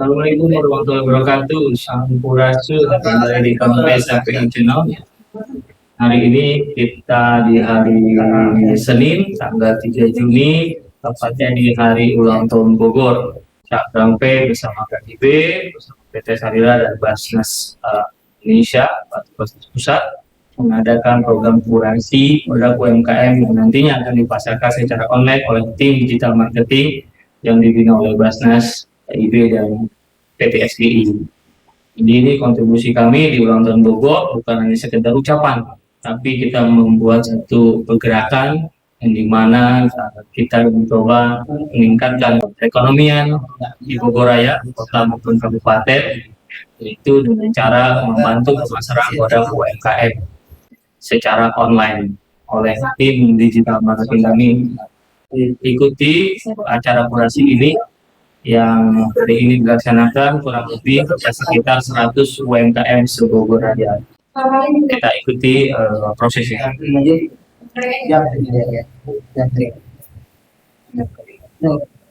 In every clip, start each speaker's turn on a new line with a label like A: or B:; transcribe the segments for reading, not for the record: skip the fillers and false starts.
A: Assalamualaikum warahmatullahi wabarakatuh. Sampurasun kembali di Kontes Samping Channel. Hari ini kita di hari Senin, tanggal 3 Juni, tepatnya di hari ulang tahun Bogor. Sampai bersama KIB, bersama PT Sarila dan Basnas Indonesia, Basnas Pusat, mengadakan program kurasi produk UMKM yang nantinya akan dipasarkan secara online oleh tim digital marketing yang dibina oleh Basnas, KIB, dan PT SBI. Jadi ini kontribusi kami di ulang tahun Bogor bukan hanya sekedar ucapan, tapi kita membuat satu pergerakan yang dimana kita mencoba meningkatkan perekonomian di Bogor Raya, kota maupun kabupaten, yaitu dengan cara membantu pemasaran produk UMKM secara online oleh tim digital marketing kami. Ikuti acara kurasi ini yang hari ini dilaksanakan kurang lebih sekitar 100 UMKM se-Bogor Raya. Kita ikuti prosesnya.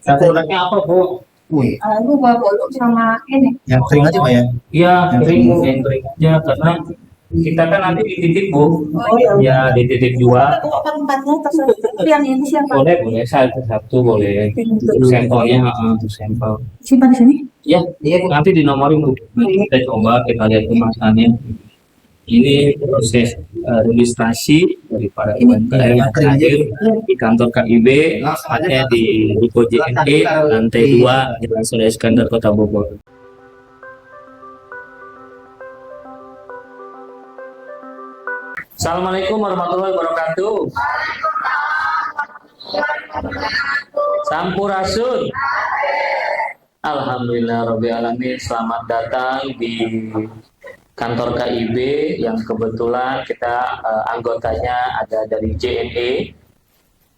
B: Produknya apa, Bu?
C: Lu bawa bolu sama ini.
B: Yang kering aja, Pak ya?
A: Iya, kering aja karena kita kan nanti dititip, Bu. Ya, dititip jual.
C: Tempatnya tersedia. Yang ini siapa?
A: Boleh, satu boleh. Sampelnya, untuk sampel.
C: Simpan di sini.
A: Ya, nanti dinomorin, Bu. Kita coba, kita lihat kemasannya. Ini proses registrasi daripada UMKM yang hadir di kantor KIB, tepatnya di Ruko JNE, lantai 2, Jalan Surya Iskandar, Kota Bogor. Assalamualaikum warahmatullahi wabarakatuh. Sampurasun. Alhamdulillah Rabbil Alamin. Selamat datang di kantor KIB yang kebetulan kita anggotanya ada dari JNE.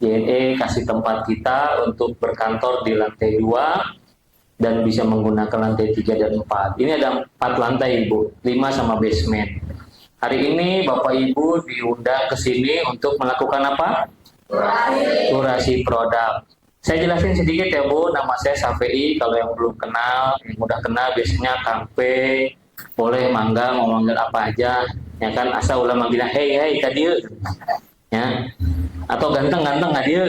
A: JNE kasih tempat kita untuk berkantor di lantai 2 dan bisa menggunakan lantai 3 dan 4. Ini ada 4 lantai, Ibu, 5 sama basement. Hari ini Bapak Ibu diundang ke sini untuk melakukan apa? Kurasi produk. Saya jelasin sedikit ya, Bu. Nama saya Safei. Kalau yang belum kenal, yang udah kenal biasanya Kang P. Boleh mangga mau manggil apa aja, ya kan, asal ulama bilang hey tadi ya, atau ganteng nggak dia.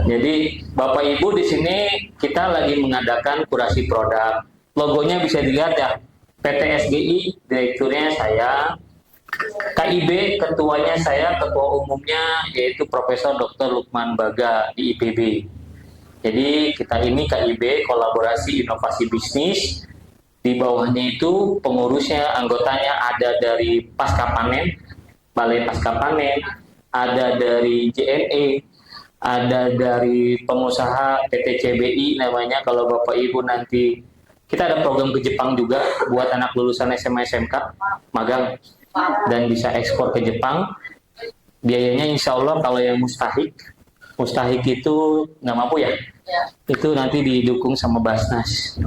A: Jadi Bapak Ibu di sini kita lagi mengadakan kurasi produk. Logonya bisa dilihat ya, PT SBI direkturnya saya, KIB ketuanya saya, ketua umumnya yaitu Profesor Dr. Lukman Baga di IPB. Jadi kita ini KIB kolaborasi inovasi bisnis. Di bawahnya itu pengurusnya, anggotanya ada dari Pasca Panen, Balai Pasca Panen, ada dari JNE, ada dari pengusaha PT CBI namanya. Kalau Bapak Ibu nanti, kita ada program ke Jepang juga buat anak lulusan SMA SMK, magang, dan bisa ekspor ke Jepang. Biayanya insya Allah kalau yang mustahik itu nggak mampu ya, itu nanti didukung sama Basnas.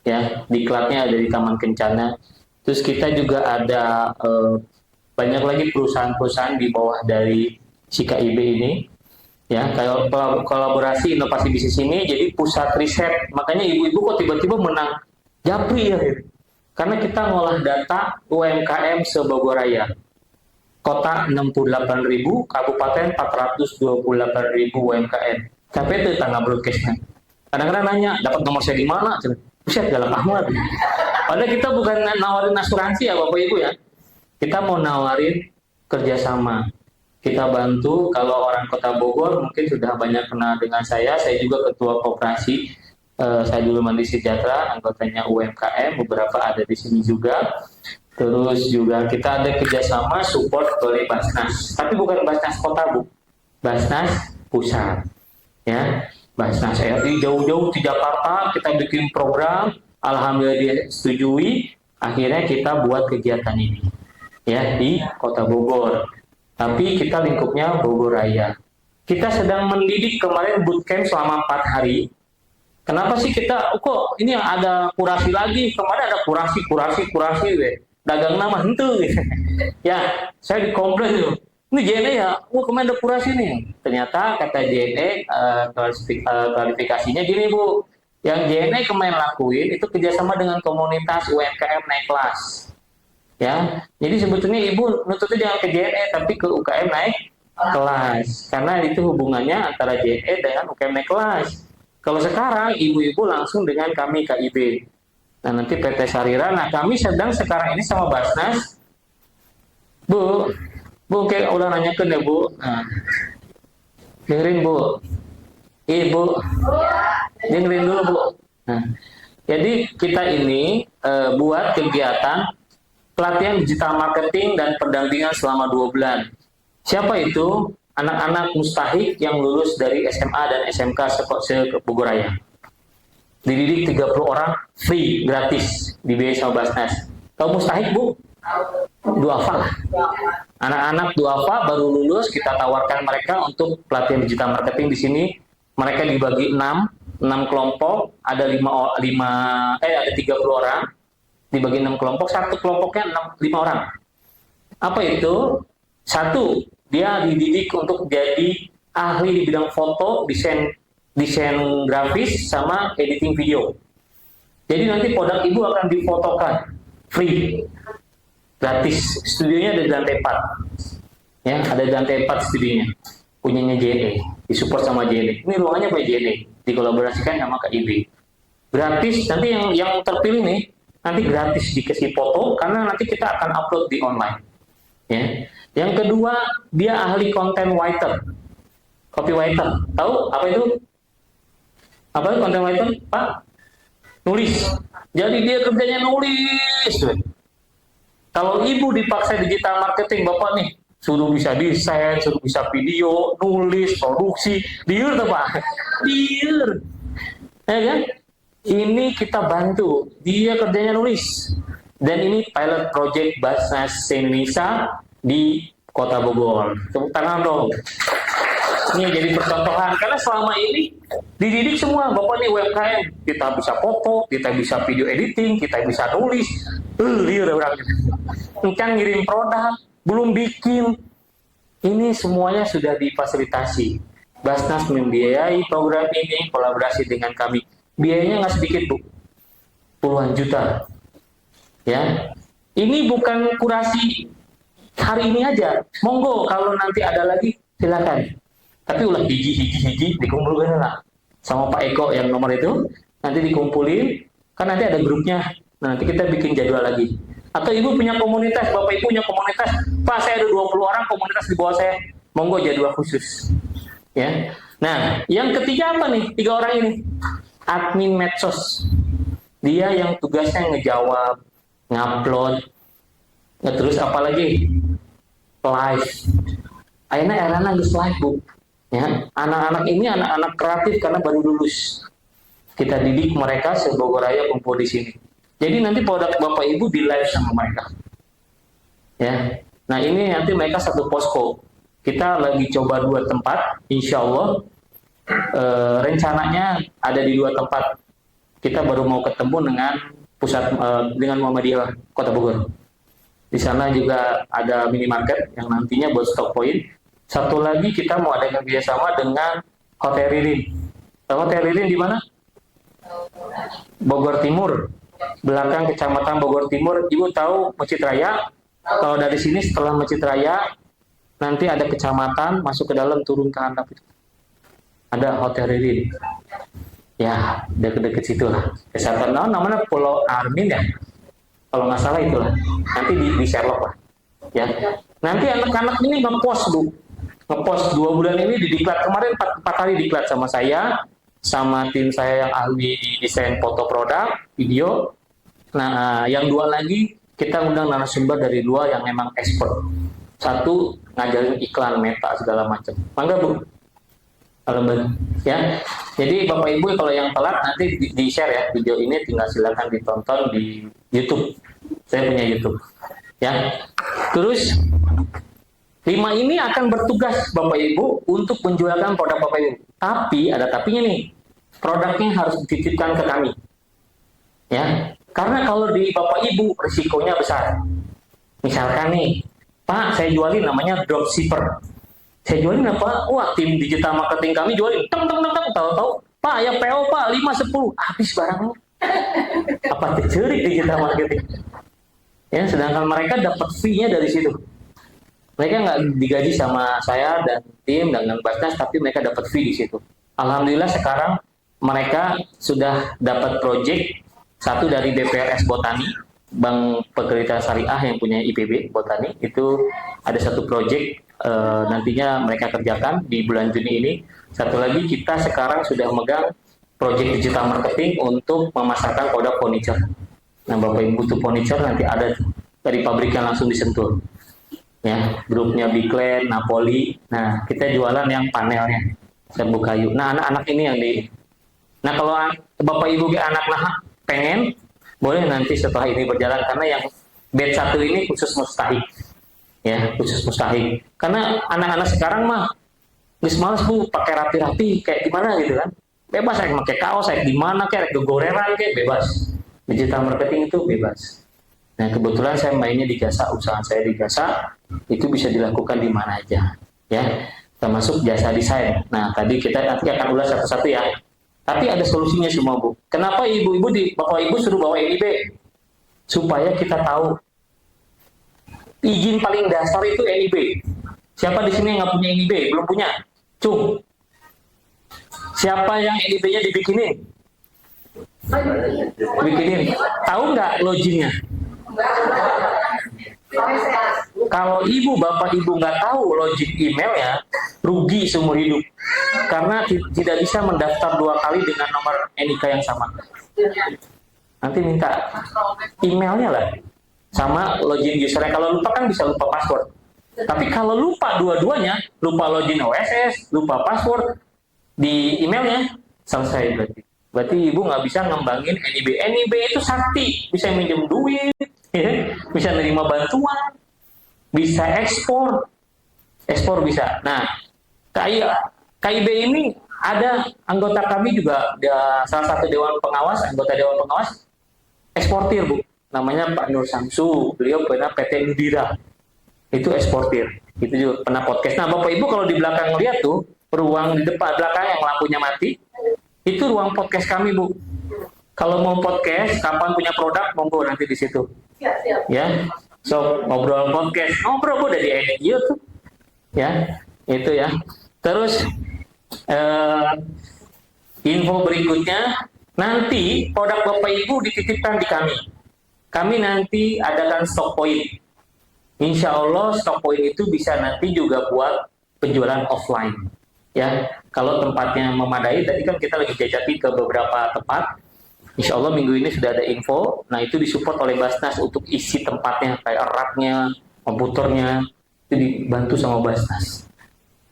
A: Ya, diklatnya ada di Taman Kencana. Terus kita juga ada banyak lagi perusahaan-perusahaan di bawah dari si KIB ini. Ya, kalau kolaborasi inovasi bisnis ini jadi pusat riset. Makanya ibu-ibu kok tiba-tiba menang Japri ya. Karena kita ngolah data UMKM se-Bogor Raya. Kota 68.000, kabupaten 428.000 UMKM. Tapi itu tangga broadcastnya. Kadang-kadang nanya, dapat nomor saya di mana? Buset, galak amat. Padahal kita bukan nawarin asuransi ya Bapak Ibu ya. Kita mau nawarin kerjasama. Kita bantu, kalau orang Kota Bogor mungkin sudah banyak kenal dengan saya. Saya juga ketua koperasi. Saya dulu Mandiri Sejahtera, anggotanya UMKM, beberapa ada di sini juga. Terus juga kita ada kerjasama support oleh Basnas. Tapi bukan Basnas Kota, Bu. Basnas Pusat. Ya. Basnas RI jauh-jauh di Jakarta, kita bikin program, alhamdulillah disetujui, akhirnya kita buat kegiatan ini ya di Kota Bogor. Tapi kita lingkupnya Bogor Raya. Kita sedang mendidik kemarin bootcamp selama 4 hari. Kenapa sih kita, kok ini ada kurasi lagi? Kemarin ada kurasi, dagang nama hentu. Ya, saya dikomplain tuh. Ini JNE ya, kemarin ada kurasi nih. Ternyata kata JNE klarifikasinya gini Bu, Yang JNE kemarin lakuin itu kerjasama dengan komunitas UMKM naik kelas. Ya, jadi sebetulnya ibu nuntutnya jangan ke JNE tapi ke UKM naik kelas, karena itu hubungannya antara JNE dengan UKM naik kelas. Kalau sekarang ibu-ibu langsung dengan kami KIB. Nah nanti PT Sarira. Nah kami sedang sekarang ini sama Basnas. Bu, kayak udah nanyakan ya Bu. Nah, dengerin Bu. Ibu, dengerin dulu Bu. Nah, jadi kita ini buat kegiatan pelatihan digital marketing dan pendampingan selama 2 bulan. Siapa itu? Anak-anak mustahik yang lulus dari SMA dan SMK se-Bogor Raya. Dididik 30 orang free, gratis, dibiayai sama Basnas. Tahu mustahik Bu? Duafa lah. Anak-anak Duafa baru lulus, kita tawarkan mereka untuk pelatihan digital marketing di sini. Mereka dibagi 6 kelompok, ada 30 orang, dibagi 6 kelompok, satu kelompoknya 5 orang. Apa itu? Satu, dia dididik untuk jadi ahli di bidang foto, desain grafis, sama editing video. Jadi nanti produk ibu akan difotokan free, gratis. Studionya ada di lantai 4. Ya, ada di lantai 4 studionya. Punyanya JNE, disupport sama JNE. Ini ruangannya punya JNE, dikolaborasikan sama KIB. Gratis, nanti yang terpilih nih, nanti gratis dikasih foto, karena nanti kita akan upload di online. Ya. Yang kedua, dia ahli content writer, copywriter. Tahu apa itu? Apa itu content writer, Pak? Nulis. Jadi dia kerjanya nulis. Kalau ibu dipaksa digital marketing, Bapak nih, suruh bisa desain, suruh bisa video, nulis, produksi, diur tuh Pak? Diur. Ya kan? Ini kita bantu. Dia kerjanya nulis. Dan ini pilot project Basnas Indonesia di Kota Bogor. Tepuk tangan dong. Ini jadi percontohan, karena selama ini dididik semua. Bapak nih UMKM, kita bisa foto, kita bisa video editing, kita bisa nulis. Liur orangnya. Kan ngirim produk, belum bikin. Ini semuanya sudah difasilitasi. Basnas membiayai program ini, kolaborasi dengan kami. Biayanya nggak sedikit Bu, puluhan juta. Ya, ini bukan kurasi hari ini aja. Monggo kalau nanti ada lagi silakan. Tapi ulah hiji dikumpulkan lah sama Pak Eko yang nomor itu, nanti dikumpulin, kan nanti ada grupnya. Nah, nanti kita bikin jadwal lagi. Atau ibu punya komunitas, bapak ibu punya komunitas, Pak saya ada 20 orang komunitas di bawah saya, monggo jadwal khusus. Ya. Nah, yang ketiga apa nih? 3 orang ini, admin medsos. Dia yang tugasnya ngejawab, ngupload, terus apa lagi? Live. Akhirnya era nangis live Bu. Ya, anak-anak ini anak-anak kreatif karena baru lulus. Kita didik mereka se-Bogor Raya kumpul di sini. Jadi nanti produk Bapak Ibu di live sama mereka. Ya. Nah, ini nanti mereka satu posko. Kita lagi coba 2 tempat, insya Allah. Rencananya ada di 2 tempat. Kita baru mau ketemu dengan pusat dengan Muhammadiyah Kota Bogor. Di sana juga ada minimarket yang nantinya buat stock point. Satu lagi kita mau ada kerjasama dengan Hotel Ririn. Hotel Ririn di mana? Bogor Timur. Belakang Kecamatan Bogor Timur. Ibu tahu Masjid Raya? Kalau dari sini setelah Masjid Raya, nanti ada kecamatan, masuk ke dalam, turun ke handap itu. Ada Hotel Ririn. Ya, deket-deket situ lah. Kesatuan namanya Pulau Armin ya. Kalau nggak salah itulah. Nanti di Sherlock lah. Ya. Nanti anak-anak ini ngepost Bu. Ngepost 2 bulan ini di diklat. Kemarin 4 kali diklat sama saya, sama tim saya yang ahli desain foto produk, video. Nah, yang 2 lagi kita undang narasumber dari luar yang memang expert. 1 ngajarin iklan meta segala macam. Mangga Bu. Kalau ya. Jadi Bapak Ibu kalau yang telat nanti di-share ya video ini, tinggal silakan ditonton di YouTube. Saya punya YouTube. Ya. Terus 5 ini akan bertugas Bapak Ibu untuk menjualkan produk Bapak Ibu. Tapi ada tapinya nih. Produknya harus dititipkan ke kami. Ya. Karena kalau di Bapak Ibu risikonya besar. Misalkan nih, Pak, saya jualin namanya dropshipper. Saya jualin apa? Wah, tim digital marketing kami jualin. Tahu-tahu, Pak, Pak, ya PO Pak 5-10 habis barangnya. Apa dicuri digital marketing? Ya, sedangkan mereka dapat fee-nya dari situ. Mereka nggak digaji sama saya dan tim dengan Basnas, tapi mereka dapat fee di situ. Alhamdulillah sekarang mereka sudah dapat project satu dari BPRS Botani, Bank Pekreditan Syariah yang punya IPB Botani. Itu ada satu project nantinya mereka kerjakan di bulan Juni ini. Satu lagi kita sekarang sudah megang project digital marketing untuk memasarkan produk furniture. Nah, Bapak Ibu butuh furniture nanti ada dari pabrik yang langsung disentuh. Ya, grupnya Bigland, Napoli. Nah, kita jualan yang panelnya, serbu kayu. Nah, anak-anak ini yang di. Nah, kalau Bapak Ibu anak pengen, boleh nanti setelah ini berjalan karena yang batch 1 ini khusus mustahik. Ya, khusus mustahik. Karena anak-anak sekarang mah geus males Bu pakai rapi-rapi kayak gimana gitu kan. Bebas saya pakai kaos, saya di mana kayak gegoreran kayak bebas. Digital marketing itu bebas. Nah, kebetulan saya mainnya di jasa, usaha saya di jasa, itu bisa dilakukan di mana aja, ya, termasuk jasa desain. Nah, tadi kita nanti akan ulas satu-satu ya. Tapi ada solusinya semua Bu. Kenapa ibu-ibu Bapak Ibu suruh bawa NIB? Supaya kita tahu izin paling dasar itu NIB. Siapa di sini yang nggak punya NIB? Belum punya? Cung. Siapa yang NIB-nya dibikinin? Bikinin. Tahu nggak loginnya? Kalau ibu bapak ibu nggak tahu login emailnya, rugi seumur hidup karena tidak bisa mendaftar 2 kali dengan nomor NIK yang sama. Nanti minta emailnya lah sama login usernya. Kalau lupa kan bisa lupa password. Tapi kalau lupa dua-duanya, lupa login OSS, lupa password di emailnya, selesai berarti. Berarti ibu nggak bisa ngembangin NIB. NIB itu sakti, bisa minjem duit, ya, bisa nerima bantuan, bisa ekspor bisa. Nah, KIB ini ada anggota kami juga, salah satu anggota dewan pengawas eksportir Bu, namanya Pak Nur Samsu. Beliau pernah PT Nudira, itu eksportir. Itu juga pernah podcast. Nah, Bapak Ibu kalau di belakang lihat tuh ruang di depan belakang yang lampunya mati. Itu ruang podcast kami Bu. Kalau mau podcast, kapan punya produk, monggo nanti di situ. Siap. Ya, so ngobrol podcast, ngobrol Bu dari NGO tuh. Ya, itu ya. Terus info berikutnya, nanti produk Bapak Ibu dititipkan di kami. Kami nanti adakan stock point. Insya Allah stock point itu bisa nanti juga buat penjualan offline. Ya, kalau tempatnya memadai, tadi kan kita lagi jajaki ke beberapa tempat. Insya Allah minggu ini sudah ada info. Nah, itu disupport oleh Basnas untuk isi tempatnya, kayak raknya, komputernya, itu dibantu sama Basnas.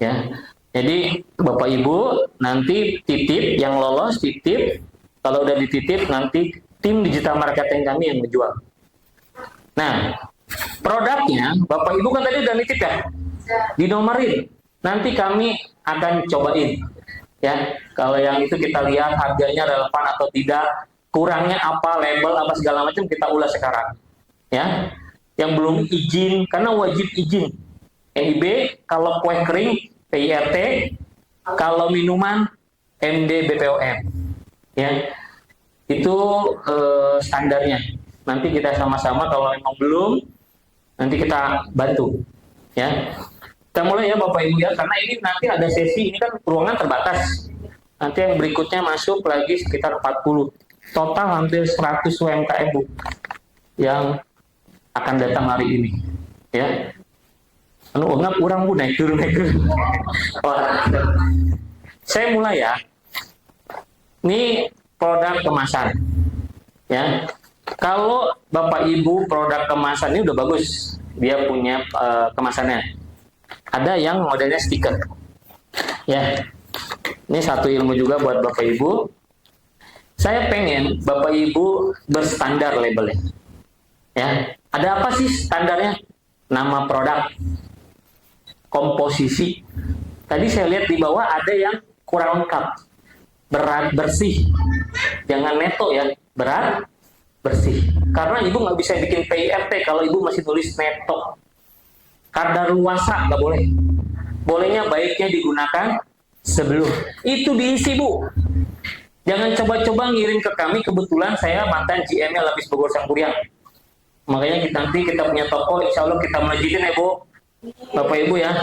A: Ya, jadi Bapak Ibu nanti titip, yang lolos titip. Kalau udah dititip, nanti tim digital marketing kami yang menjual. Nah, produknya Bapak Ibu kan tadi udah nitip ya, dinomorin. Nanti kami akan cobain, ya. Kalau yang itu kita lihat harganya relevan atau tidak, kurangnya apa, label apa segala macam kita ulas sekarang, ya. Yang belum izin, karena wajib izin. NIB kalau kue kering PIRT, kalau minuman MD BPOM, ya. Itu standarnya. Nanti kita sama-sama kalau memang belum, nanti kita bantu, ya. Kita mulai ya Bapak Ibu ya, karena ini nanti ada sesi, ini kan ruangan terbatas. Nanti yang berikutnya masuk lagi sekitar 40. Total hampir 100 UMKM Bu yang akan datang hari ini. Ya. Enggak kurang Bu, naik turun. Saya mulai ya. Ini produk kemasan. Ya. Kalau Bapak Ibu produk kemasan ini udah bagus. Dia punya kemasannya. Ada yang modelnya stiker. Ya. Ini satu ilmu juga buat Bapak Ibu. Saya pengen Bapak Ibu berstandar labelnya. Ya. Ada apa sih standarnya? Nama produk, komposisi. Tadi saya lihat di bawah ada yang kurang lengkap. Berat, bersih. Jangan neto ya. Berat, bersih. Karena Ibu nggak bisa bikin PIRT kalau Ibu masih tulis neto. Kadaluarsa nggak boleh. Bolehnya baiknya digunakan sebelum. Itu diisi Bu. Jangan coba-coba ngirim ke kami, kebetulan saya mantan GM-nya Lapis Bogor Sangkuriang. Makanya nanti kita punya toko, insya Allah kita menjitin ya Bu, Bapak Ibu ya.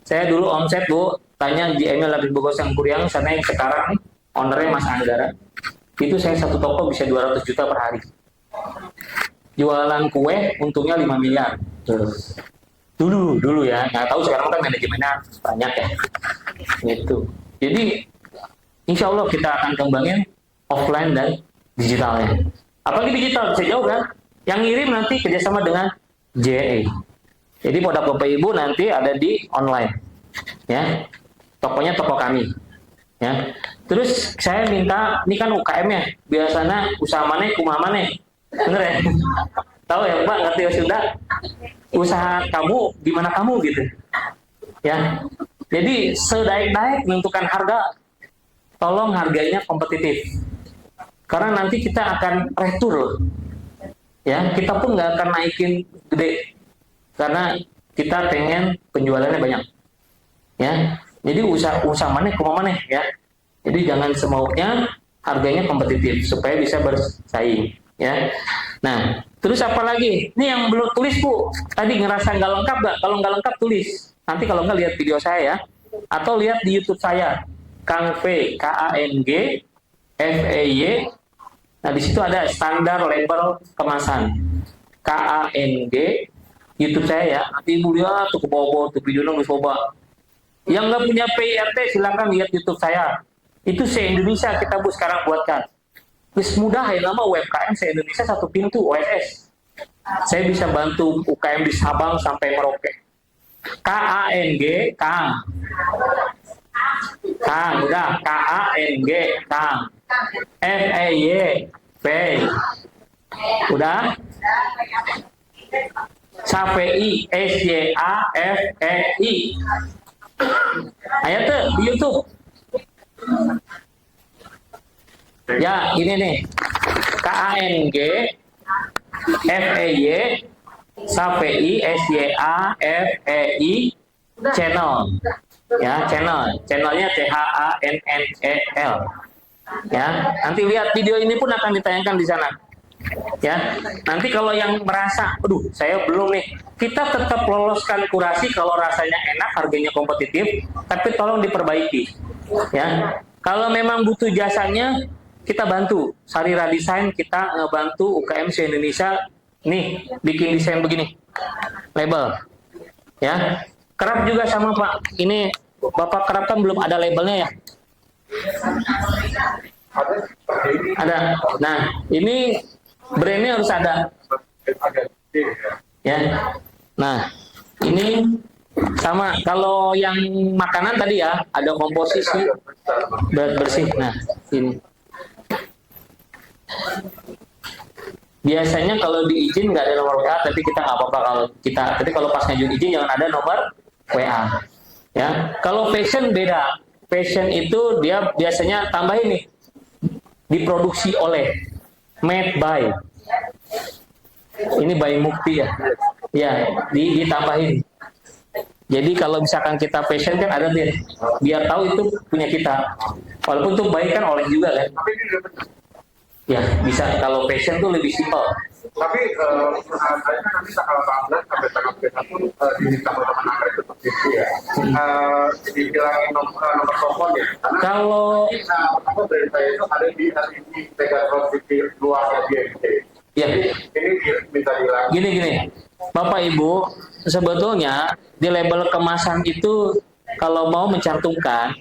A: Saya dulu omset Bu, tanya GM-nya Lapis Bogor Sangkuriang, sana yang sekarang ownernya Mas Anggara. Itu saya satu toko bisa 200 juta per hari. Jualan kue untungnya 5 miliar. Dulu ya, nggak tahu sekarang kan manajemennya banyak ya. Gitu. Jadi insya Allah kita akan kembangin offline dan digitalnya. Apalagi digital bisa jauh kan? Yang ngirim nanti kerjasama dengan JE. Jadi produk Bapak Ibu nanti ada di online, ya. Tokonya toko kami, ya. Terus saya minta, ini kan UKM-nya, biasanya usaha mana, kumaha mana, bener ya? Tahu ya Pak, ngerti ya sudah? Usaha kamu, gimana kamu gitu, ya. Jadi sedaik-daik menentukan harga, tolong harganya kompetitif, karena nanti kita akan retur loh. Ya, kita pun nggak akan naikin gede karena kita pengen penjualannya banyak. Ya, jadi usaha mana ke mana ya. Jadi jangan semaunya, harganya kompetitif supaya bisa bersaing. Ya, nah terus apa lagi? Ini yang belum tulis Bu. Tadi ngerasa nggak lengkap nggak? Kalau nggak lengkap tulis. Nanti kalau nggak lihat video saya atau lihat di YouTube saya, Kang V, KANG FEY. Nah, di situ ada standar label kemasan. KANG, YouTube saya ya. Nanti Ibu lihat tuh ke bawah tuh video nunggu coba. Yang nggak punya PIRT silakan lihat YouTube saya. Itu se-Indonesia kita Bu sekarang buatkan. Terus mudah ya, nama UMKM se-Indonesia satu pintu OSS. Saya bisa bantu UKM di Sabang sampai Merauke. KANG, Kang. Kang, udah. KANG, Kang. FEY, P. Udah? Safei, SYAFEI. Ayo tuh di YouTube. Ya, ini nih. KANG FEY Safei, SYAFEI channel. Ya, channelnya CHANNEL. Ya, nanti lihat video ini pun akan ditayangkan di sana. Ya, nanti kalau yang merasa, aduh, saya belum nih, kita tetap loloskan kurasi kalau rasanya enak, harganya kompetitif, tapi tolong diperbaiki. Ya, kalau memang butuh jasanya, kita bantu. Sarira Desain kita ngebantu UKM se-Indonesia, nih, bikin desain begini, label. Ya, kerap juga sama Pak. Ini Bapak kerap kan belum ada labelnya ya. Ada. Nah, ini brandnya harus ada. Ya. Nah, ini sama. Kalau yang makanan tadi ya, ada komposisi berat bersih. Nah, ini. Biasanya kalau diizin nggak ada nomor WA, tapi kita nggak apa-apa kalau kita. Tapi kalau pas ngajuin izin jangan ada nomor WA. Ya. Kalau fashion beda. Fashion itu dia biasanya tambahin nih. Diproduksi oleh, made by. Ini by Mukti ya. Ya, ditambahin. Jadi kalau misalkan kita fashion kan ada dia, biar tahu itu punya kita. Walaupun itu baik kan oleh juga kan. Ya, bisa. Kalau fashion tuh lebih simpel.
D: Tapi perusahaan saya kan nanti tanggal 14 sampai tanggal 31 diminta teman angka itu seperti itu ya. Dibilangin nomor telepon ya.
A: Kalau
D: Apa brand saya itu ada di Megatron City luarnya GMT.
A: ya,
D: Ini minta bilang.
A: gini. Bapak Ibu, sebetulnya di label kemasan itu kalau mau mencantumkan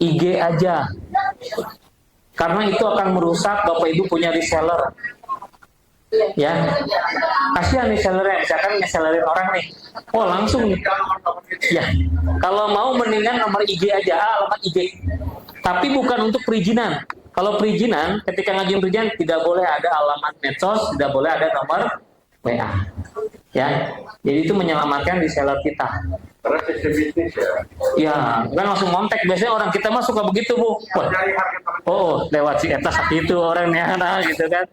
A: IG aja. Karena itu akan merusak Bapak Ibu punya reseller. Ya, kasihan resellernya, misalkan ngesellerin orang nih, oh langsung nih. Ya, kalau mau mendingan nomor IG aja, alamat IG. Tapi bukan untuk perizinan. Kalau perizinan, ketika ngajuin perizinan tidak boleh ada alamat medsos, tidak boleh ada nomor WA. Ya, jadi itu menyelamatkan reseller kita.
D: Karena sistem bisnis ya.
A: Ya, kan langsung kontak. Biasanya orang kita mah suka begitu Bu. Wah, oh lewat si Eta itu orangnya, nah, gitu kan.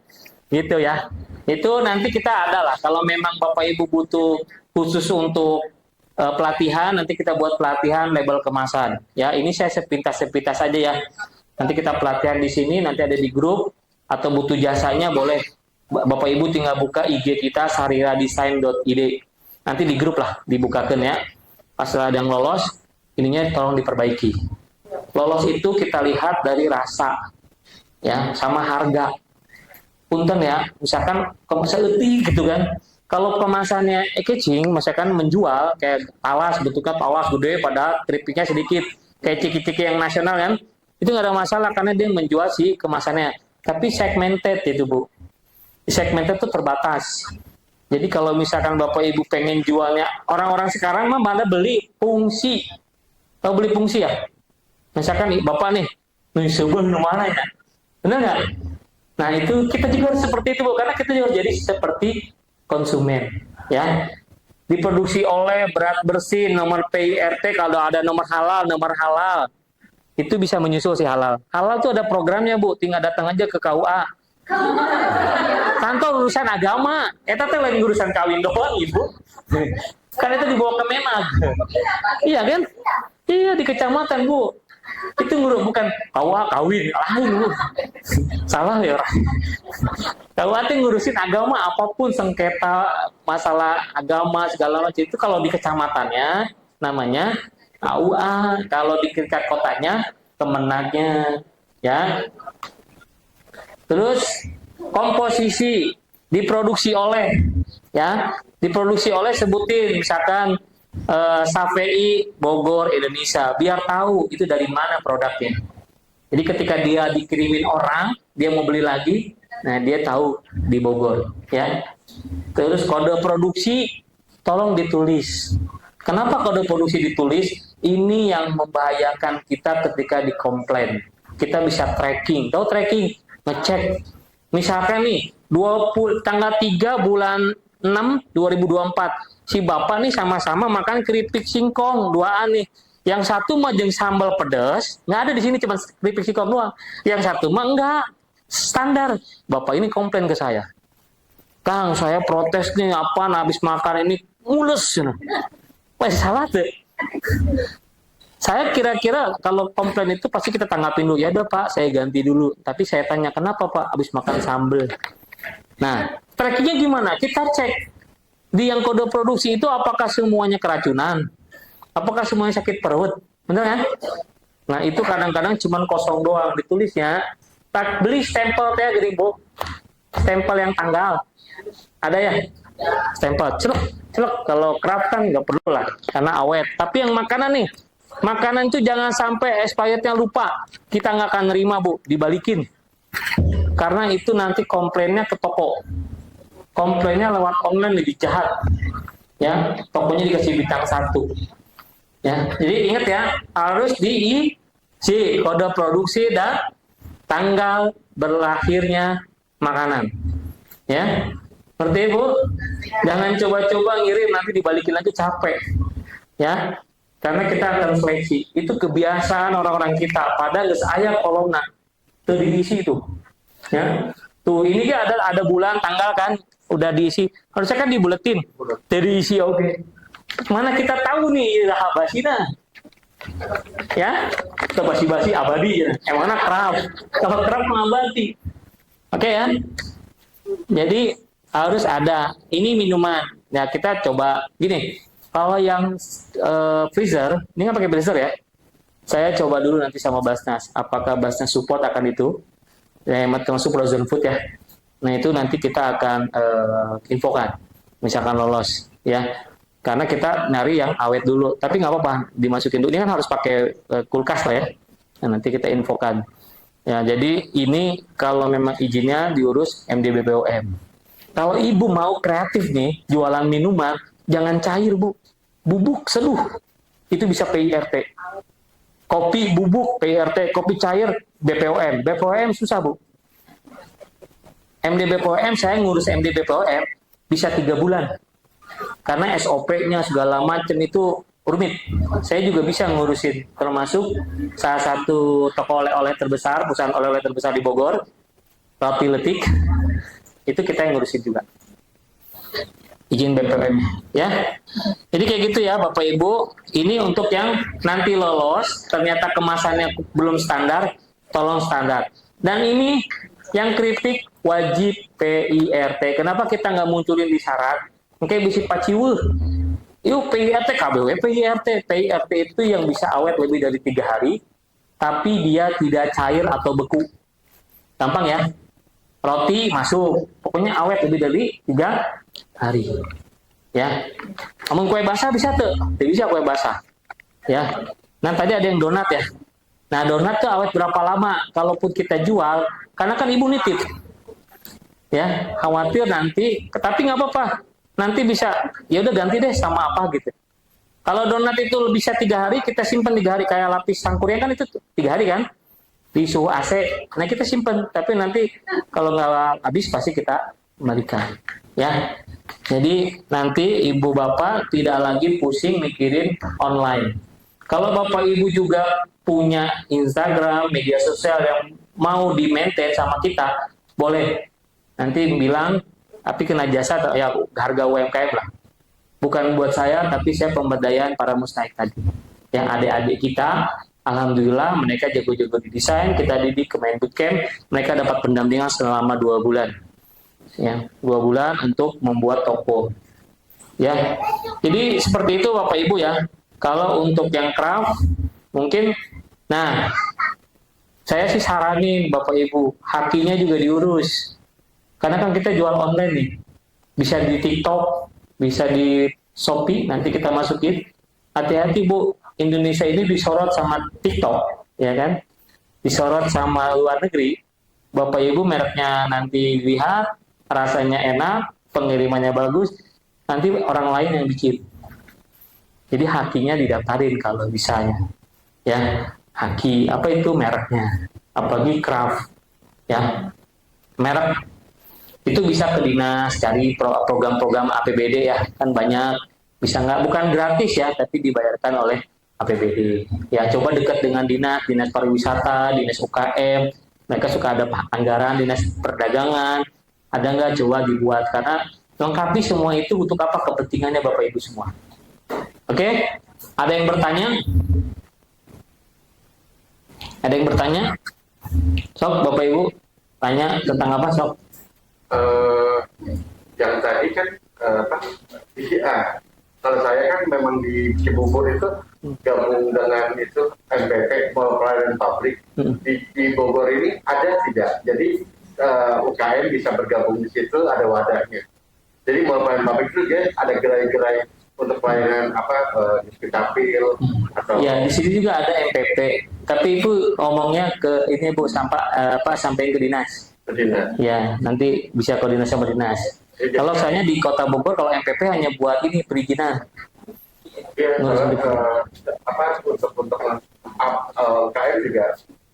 A: Gitu ya. Itu nanti kita ada lah. Kalau memang Bapak Ibu butuh khusus untuk pelatihan, nanti kita buat pelatihan label kemasan. Ya, ini saya sepintas aja ya. Nanti kita pelatihan di sini, nanti ada di grup, atau butuh jasanya boleh Bapak Ibu tinggal buka IG kita sariradesign.id. Nanti di grup lah dibukakan ya. Pas ada yang lolos, ininya tolong diperbaiki. Lolos itu kita lihat dari rasa, ya, sama harga. Punten ya, misalkan kemasan letih gitu kan. Kalau kemasannya packaging, misalkan menjual kayak talas, bentuknya talas gede, pada keripiknya sedikit, kayak ciki-ciki yang nasional kan, itu nggak ada masalah karena dia menjual si kemasannya. Tapi segmented itu Bu, segmented itu terbatas. Jadi kalau misalkan Bapak Ibu pengen jualnya, orang-orang sekarang mah pada beli fungsi, tahu beli fungsi ya? Misalkan nih Bapak nih sebuah mana ya, benar nggak? Nah itu kita juga harus seperti itu Bu, karena kita juga harus jadi seperti konsumen, ya. Diproduksi oleh, berat bersih, nomor PIRT, kalau ada nomor halal, itu bisa menyusul si halal. Halal itu ada programnya Bu, tinggal datang aja ke KUA. Kantor urusan agama, eta teh lain urusan kawin doang Ibu. Kan itu dibawa ke Menag. Iya kan? Iya di kecamatan Bu. Itu ngurus bukan KUA kawin, lain Bu. Salah ya orang. KUA itu ngurusin agama apapun, sengketa masalah agama segala macam itu kalau di kecamatannya namanya KUA, kalau di tingkat kotanya Kemenagnya, ya. Terus komposisi diproduksi oleh, ya, diproduksi oleh sebutin misalkan Safei Bogor Indonesia, biar tahu itu dari mana produknya. Jadi ketika dia dikirimin orang, dia mau beli lagi, nah dia tahu di Bogor, ya. Terus kode produksi tolong ditulis. Kenapa kode produksi ditulis? Ini yang membahayakan kita ketika dikomplain. Kita bisa tracking, tahu tracking? Ngecek, misalkan nih 20 tanggal 3 bulan 6 2024 si bapak nih sama-sama makan keripik singkong duaan nih, yang satu mah jeung sambal pedas nggak ada di sini, cuma keripik singkong doang, yang satu mah enggak standar. Bapak ini komplain ke saya, Kang saya protes nih apa habis makan ini mules, masih salah tuh. Saya kira-kira kalau komplain itu pasti kita tanggapin dulu, ya udah Pak, saya ganti dulu. Tapi saya tanya, kenapa Pak habis makan sambal? Nah, trackingnya gimana? Kita cek di yang kode produksi itu apakah semuanya keracunan? Apakah semuanya sakit perut? Bener kan? Nah, itu kadang-kadang cuma kosong doang ditulisnya. Tak beli stempel teh gini, Bu. Stempel yang tanggal. Ada ya? Stempel. Celok. Kalau craft kan nggak perlu lah, karena awet. Tapi yang makanan nih, makanan itu jangan sampai expirednya lupa. Kita nggak akan nerima Bu, dibalikin. Karena itu nanti komplainnya ke toko. Komplainnya lewat online lebih jahat. Ya, tokonya dikasih bintang 1. Ya, jadi ingat ya, harus diisi kode produksi dan tanggal berlahirnya makanan. Ya, seperti Bu. Jangan coba-coba ngirim nanti dibalikin lagi, capek. Ya. Karena kita akan seleksi. Itu kebiasaan orang-orang kita. Padahal geus aya kolomna teu diisi itu. Ya. Tuh ini kan ada bulan, tanggal kan udah diisi. Harusnya kan dibuletin. Teu diisi oke. Mana kita tahu nih rahabasina. Ya. Teu basi-basi abadi ya. Emangna kerap. Kalau kerap mengabadi. Oke ya. Jadi harus ada ini minuman. Ya kita coba gini. Kalau yang freezer, ini kan pakai freezer ya. Saya coba dulu nanti sama Basnas, apakah Basnas support akan itu. Ya, termasuk frozen food ya. Nah itu nanti kita akan infokan, misalkan lolos ya. Karena kita nyari yang awet dulu, tapi nggak apa-apa dimasukin dulu. Ini kan harus pakai kulkas lah ya. Nah, nanti kita infokan. Ya jadi ini kalau memang izinnya diurus MD BPOM. Kalau ibu mau kreatif nih, jualan minuman, jangan cair Bu. Bubuk seduh itu bisa PIRT. Kopi bubuk PIRT, kopi cair BPOM. BPOM susah Bu. MD BPOM saya ngurus MD BPOM bisa 3 bulan. Karena SOP-nya segala macam itu rumit. Saya juga bisa ngurusin, termasuk salah satu toko oleh-oleh terbesar, perusahaan oleh-oleh terbesar di Bogor, Roti Letik. Itu kita yang ngurusin juga. Izin BPOM ya. Jadi kayak gitu ya Bapak Ibu. Ini untuk yang nanti lolos ternyata kemasannya belum standar, tolong standar. Dan ini yang kritik wajib PIRT. Kenapa kita nggak munculin di syarat? Oke, bisa paciwuh. Yuk PIRT, KBW PIRT. PIRT itu yang bisa awet lebih dari 3 hari, tapi dia tidak cair atau beku. Gampang ya? Roti masuk, pokoknya awet lebih dari 3 hari. Ya, namun kue basah bisa tuh, bisa kue basah. Ya, nah tadi ada yang donat ya. Nah donat tuh awet berapa lama? Kalaupun kita jual, karena kan ibu nitip. Ya, khawatir nanti, tapi nggak apa-apa. Nanti bisa, ya udah ganti deh sama apa gitu. Kalau donat itu bisa 3 hari, kita simpan 3 hari kayak lapis sangkuriang kan itu 3 hari kan? Di suhu AC. Nah kita simpan, tapi nanti kalau nggak habis pasti kita kembalikan. Ya, jadi nanti ibu bapak tidak lagi pusing mikirin online. Kalau bapak ibu juga punya Instagram, media sosial yang mau di maintain sama kita, boleh. Nanti bilang, tapi kena jasa atau ya harga UMKM lah. Bukan buat saya, tapi saya pemberdayaan para mustahik tadi. Yang adik-adik kita, alhamdulillah mereka jago-jago di desain, kita didik ke main bootcamp, mereka dapat pendampingan selama 2 bulan. Ya, 2 bulan untuk membuat toko. Ya, jadi seperti itu Bapak Ibu ya. Kalau untuk yang craft, mungkin, nah, saya sih saranin Bapak Ibu, hakinya juga diurus. Karena kan kita jual online nih, bisa di TikTok, bisa di Shopee, nanti kita masukin. Hati-hati Bu, Indonesia ini disorot sama TikTok, ya kan? Disorot sama luar negeri. Bapak Ibu mereknya nanti lihat, rasanya enak, pengirimannya bagus, nanti orang lain yang bikin. Jadi hakinya didaftarin kalau bisanya. Ya, haki, apa itu mereknya? Apalagi craft, ya. Merek itu bisa ke dinas, cari program-program APBD ya, kan banyak. Bisa nggak, bukan gratis ya, tapi dibayarkan oleh APBD. Ya, coba dekat dengan dinas pariwisata, dinas UKM, mereka suka ada anggaran, dinas perdagangan, ada nggak coba dibuat, karena lengkapi semua itu untuk apa kepentingannya Bapak Ibu semua. Oke, ada yang bertanya? Ada yang bertanya? Sok Bapak Ibu tanya tentang apa sok?
D: Yang tadi kan kalau saya kan memang di Cibubur itu gabung dengan itu MPP Pelayanan Publik. Di Bogor ini ada tidak? Jadi UKM bisa bergabung di situ, ada wadahnya. Jadi pelayanan publik itu dia ada gerai-gerai untuk pelayanan Dukcapil atau
A: ya di sini juga ada MPP, tapi Ibu ngomongnya ke ini Bu sampai ke dinas. Ya, nanti bisa koordinasi sama dinas. Kalau saya di Kota Bogor, kalau MPP hanya buat ini perizinan.
D: Ya, untuk UKM juga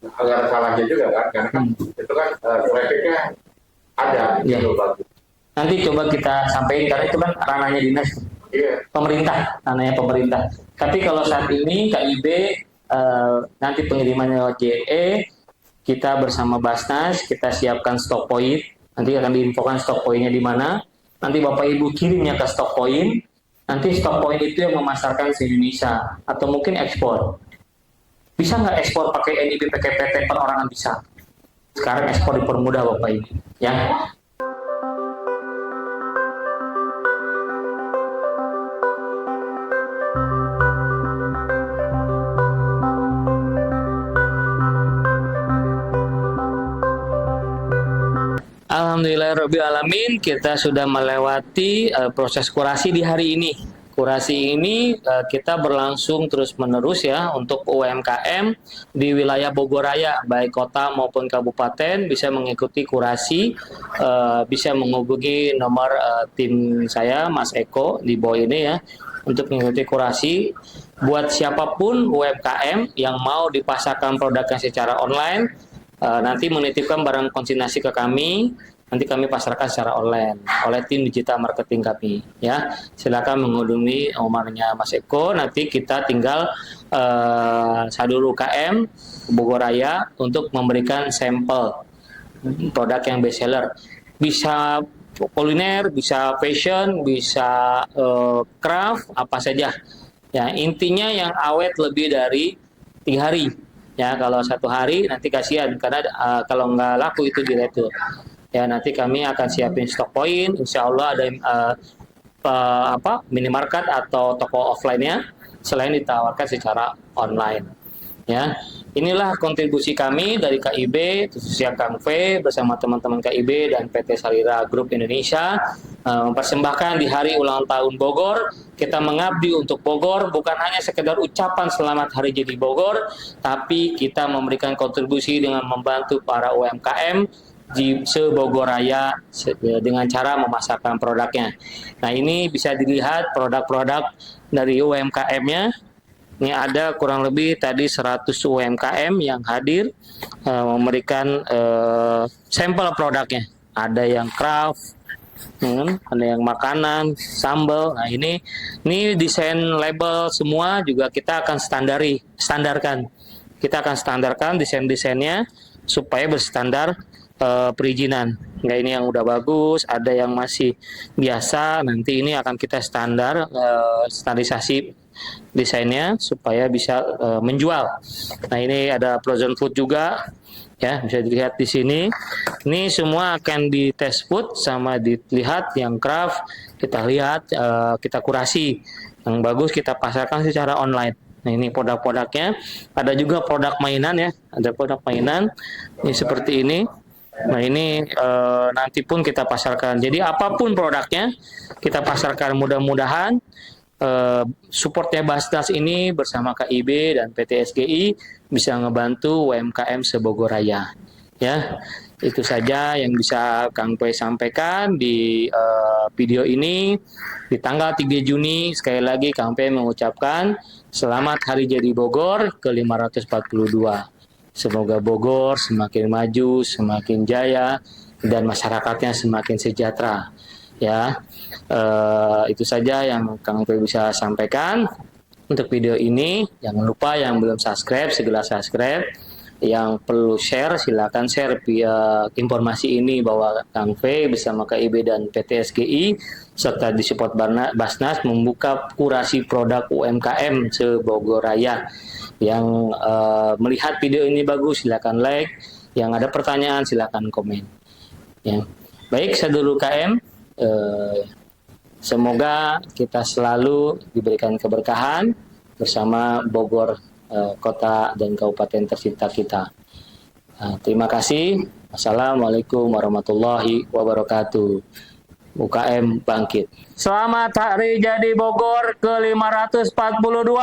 D: nggak ada salahnya juga kan, karena kan itu kan trafficnya ada, gitu bagus.
A: Nanti coba kita sampaikan karena itu kan ranahnya dinas, pemerintah, ranahnya pemerintah. Tapi kalau saat ini KIB nanti pengirimannya lewat JNE, kita bersama Basnas, kita siapkan stok point. Nanti akan diinfokan stok poinnya di mana. Nanti Bapak Ibu kirimnya ke stok point. Nanti stok point itu yang memasarkan se Indonesia atau mungkin ekspor. Bisa nggak ekspor pakai NIP, pakai PT perorangan bisa. Sekarang ekspor dipermudah Bapak Ibu. Ya. Alhamdulillahirrahmanirrahim, kita sudah melewati proses kurasi di hari ini. Kurasi ini kita berlangsung terus-menerus ya untuk UMKM di wilayah Bogor Raya, baik kota maupun kabupaten bisa mengikuti kurasi, bisa menghubungi nomor tim saya, Mas Eko, di bawah ini ya, untuk mengikuti kurasi. Buat siapapun UMKM yang mau dipasarkan produknya secara online, nanti menitipkan barang konsignasi ke kami, nanti kami pasarkan secara online oleh tim digital marketing kami ya. Silakan menghubungi nomornya Mas Eko, nanti kita tinggal Sadul UKM Bogor Raya untuk memberikan sampel produk yang best seller. Bisa kuliner, bisa fashion, bisa craft, apa saja ya, intinya yang awet lebih dari 3 hari Ya, kalau 1 hari nanti kasihan karena kalau nggak laku itu di retur. Ya, nanti kami akan siapin stok poin. Insya Allah ada minimarket atau toko offline-nya selain ditawarkan secara online. Ya, inilah kontribusi kami dari KIB, khususnya Kang V bersama teman-teman KIB dan PT Salira Group Indonesia mempersembahkan di hari ulang tahun Bogor. Kita mengabdi untuk Bogor, bukan hanya sekedar ucapan selamat hari jadi Bogor, tapi kita memberikan kontribusi dengan membantu para UMKM di se-Bogor Raya dengan cara memasarkan produknya. Nah, ini bisa dilihat produk-produk dari UMKM-nya. Ini ada kurang lebih tadi 100 UMKM yang hadir memberikan sampel produknya. Ada yang craft, ada yang makanan, sambal. Nah, ini desain label semua juga kita akan standarkan. Kita akan standarkan desain-desainnya supaya berstandar perizinan. Nggak, ini yang udah bagus, ada yang masih biasa. Nanti ini akan kita standarisasi desainnya supaya bisa menjual. Nah, ini ada frozen food juga, ya bisa dilihat di sini. Ini semua akan di test food sama dilihat yang craft kita lihat, kita kurasi yang bagus kita pasarkan secara online. Nah, ini produk-produknya. Ada juga produk mainan ya, ada produk mainan ini seperti ini. Nah, ini nanti pun kita pasarkan. Jadi apapun produknya kita pasarkan. Mudah-mudahan supportnya Basnas ini bersama KIB dan PT SGI bisa ngebantu UMKM se-Bogor Raya. Ya, itu saja yang bisa Kang P sampaikan di video ini. Di tanggal 3 Juni sekali lagi Kang P mengucapkan selamat Hari Jadi Bogor ke-542. Semoga Bogor semakin maju, semakin jaya, dan masyarakatnya semakin sejahtera. Ya, itu saja yang Kang P bisa sampaikan untuk video ini. Jangan lupa yang belum subscribe segera subscribe. Yang perlu share silakan share via informasi ini bahwa Kang V bersama KIB dan PT SGI serta disupport Basnas membuka kurasi produk UMKM se-Bogor Raya. Yang melihat video ini bagus silakan like, yang ada pertanyaan silakan komen. Ya. Baik, saya dulu KM. Semoga kita selalu diberikan keberkahan bersama Bogor, kota dan kabupaten tercinta kita. Terima kasih. Assalamualaikum warahmatullahi wabarakatuh. UKM bangkit. Selamat Hari Jadi Bogor ke-542.